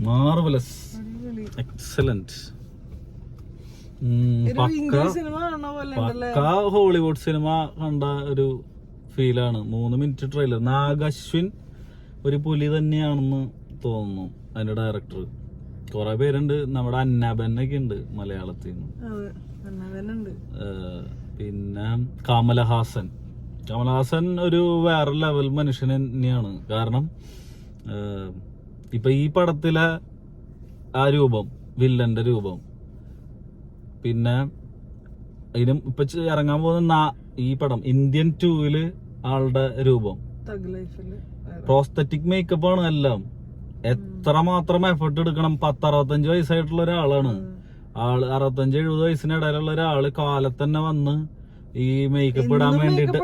Marvellous, excellent, പക്ക Hollywood cinema കണ്ട ഒരു ഫീലാണ്. 3 മിനിറ്റ് ട്രെയിലർ. നാഗശ്വിൻ ഒരു പുലി തന്നെയാണെന്ന് തോന്നുന്നു അതിന്റെ ഡയറക്ടർ. കുറെ പേരുണ്ട്, നമ്മുടെ അന്നാബെന്നൊക്കെ ഉണ്ട് മലയാളത്തിൽ നിന്ന്. പിന്നെ കമലഹാസൻ ഒരു വേറെ ലെവൽ മനുഷ്യൻ തന്നെയാണ്. കാരണം ഇപ്പൊ ഈ പടത്തിലെ ആ രൂപം, വില്ലന്റെ രൂപം, പിന്നെ ഇതിനും ഇപ്പൊ ഇറങ്ങാൻ പോകുന്ന ഈ പടം ഇന്ത്യൻ 2-ല് ആളുടെ രൂപം, പ്രോസ്തറ്റിക് മേക്കപ്പ് ആണ് എല്ലാം. എത്ര മാത്രം എഫർട്ട് എടുക്കണം. 10-65 വയസ്സായിട്ടുള്ള ഒരാളാണ്. 65-70 വയസ്സിനിടയിലുള്ള ഒരാള് കാലത്ത് തന്നെ വന്ന് ഈ മേക്കപ്പ് ഇടാൻ വേണ്ടിട്ട്